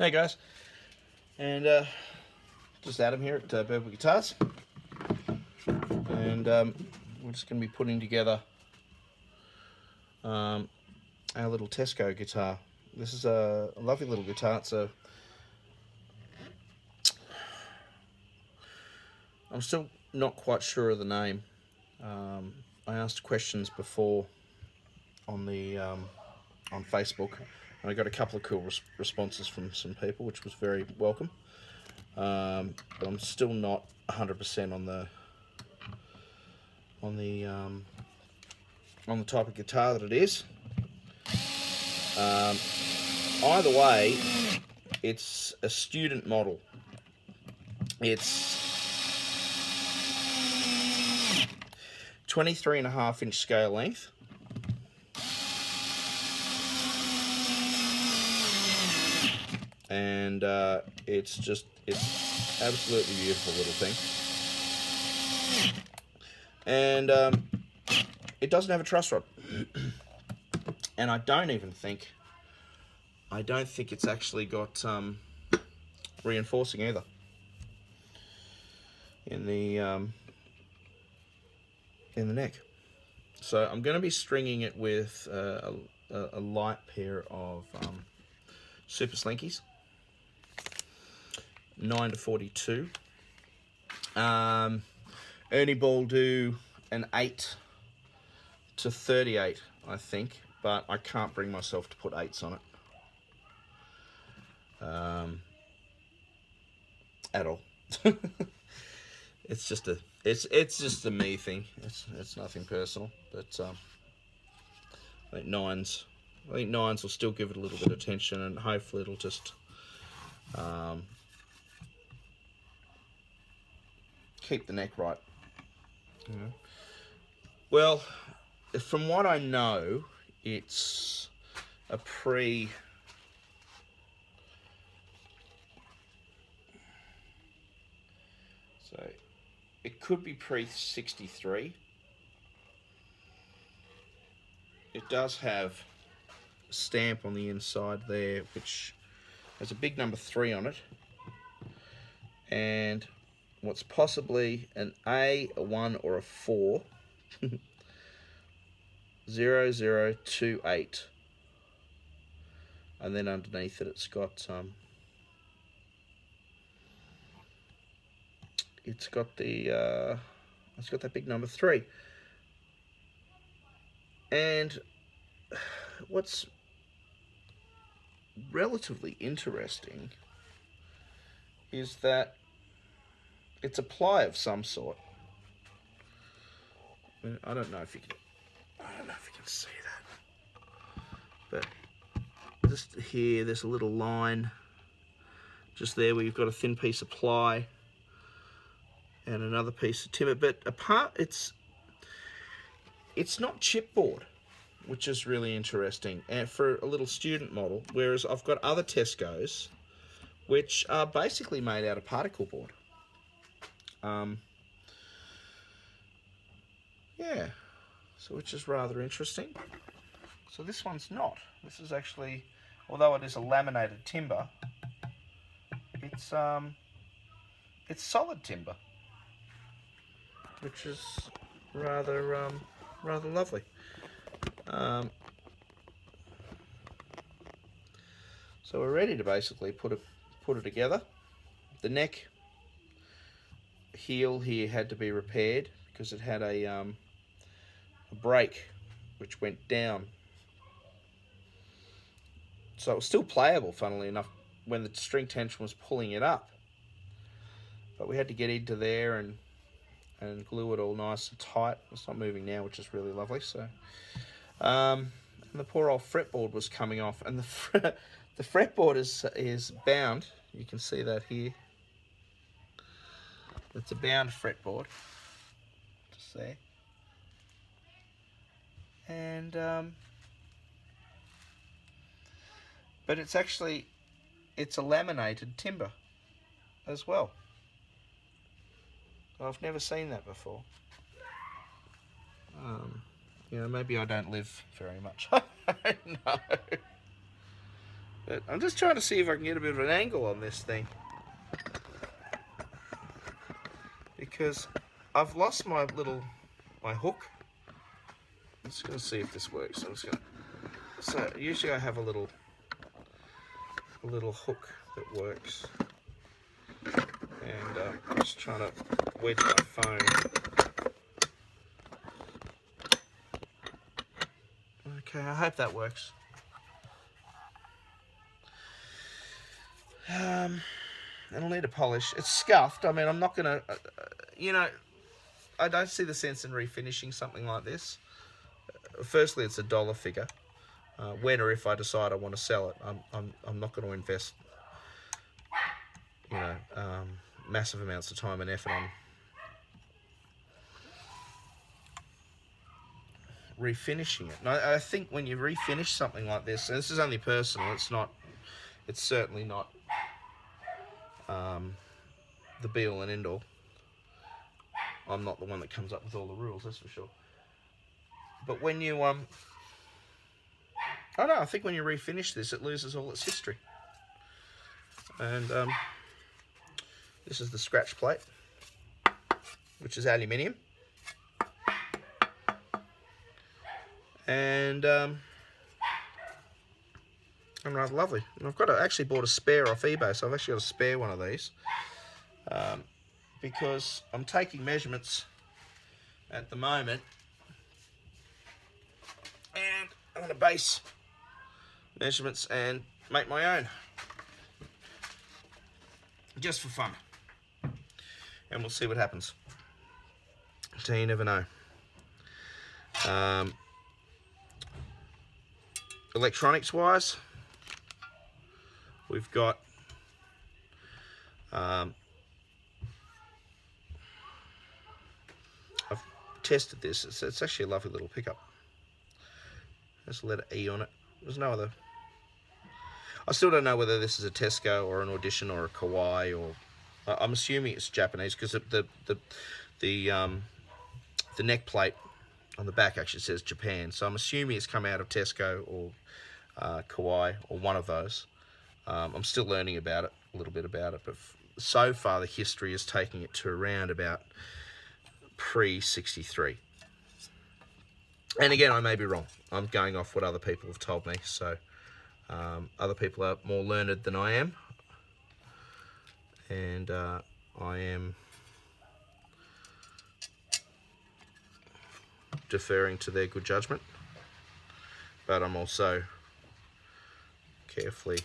Hey guys, and just Adam here at Berber Guitars, and we're just going to be putting together our little Teisco guitar. This is a lovely little guitar. I'm still not quite sure of the name. I asked questions before on the on Facebook, and I got a couple of cool responses from some people, which was very welcome. But I'm still not 100% on the type of guitar that it is. Either way, it's a student model. It's 23.5-inch scale length. And it's absolutely beautiful little thing. And it doesn't have a truss rod. And I don't think it's actually got reinforcing either in the neck. So I'm going to be stringing it with a light pair of Super Slinkies, 9 to 42. Ernie Ball do an 8 to 38, I think, but I can't bring myself to put 8s on it at all. It's just a me thing. It's nothing personal, but I think nines will still give it a little bit of attention, and hopefully it'll just keep the neck right. Yeah. Well, from what I know, it's a so it could be pre-63. It does have a stamp on the inside there, which has a big number 3 on it, and what's possibly an A, a 1, or a 4. 0028, and then underneath it, it's got that big number 3. And what's relatively interesting is that it's a ply of some sort. I don't know if you can see that, but just here, there's a little line just there where you've got a thin piece of ply and another piece of timber. But apart, it's not chipboard, which is really interesting, and for a little student model. Whereas I've got other Teiscos which are basically made out of particle board. Yeah, so which is rather interesting. So this one's not. This is actually, although it is a laminated timber, it's solid timber, which is rather lovely. So we're ready to basically put it together. The neck heel here had to be repaired because it had a break which went down. So it was still playable, funnily enough, when the string tension was pulling it up. But we had to get into there and glue it all nice and tight. It's not moving now, which is really lovely. So, and the poor old fretboard was coming off, and the fretboard is bound. You can see that here. It's a bound fretboard. Just there. And but it's a laminated timber as well. I've never seen that before. Maybe I don't live very much. I don't know. But I'm just trying to see if I can get a bit of an angle on this thing. Because I've lost my hook. I'm just going to see if this works. So usually I have a little hook that works. And I'm just trying to wedge my phone. Okay, I hope that works. It'll need a polish. It's scuffed. I mean, I'm not going to, I don't see the sense in refinishing something like this. Firstly, it's a dollar figure. When or if I decide I want to sell it, I'm not going to invest, massive amounts of time and effort on refinishing it. And I think when you refinish something like this, and this is only personal, it's certainly not the be all and end all. I'm not the one that comes up with all the rules, that's for sure. But when you I think when you refinish this, it loses all its history. And this is the scratch plate, which is aluminium. And rather lovely. And I've actually bought a spare off eBay, so I've actually got a spare one of these. Because I'm taking measurements at the moment, and I'm going to base measurements and make my own, just for fun, and we'll see what happens. So you never know. Electronics wise, we've got I've tested this. It's actually a lovely little pickup. There's a letter E on it. There's no other. I still don't know whether this is a Teisco or an Audition or a Kawaii, or I'm assuming it's Japanese because the neck plate on the back actually says Japan. So I'm assuming it's come out of Teisco or Kawaii or one of those. I'm still learning about it, a little bit about it, but so far the history is taking it to around about pre-63. And again, I may be wrong. I'm going off what other people have told me. So other people are more learned than I am. And I am deferring to their good judgment. But I'm also carefully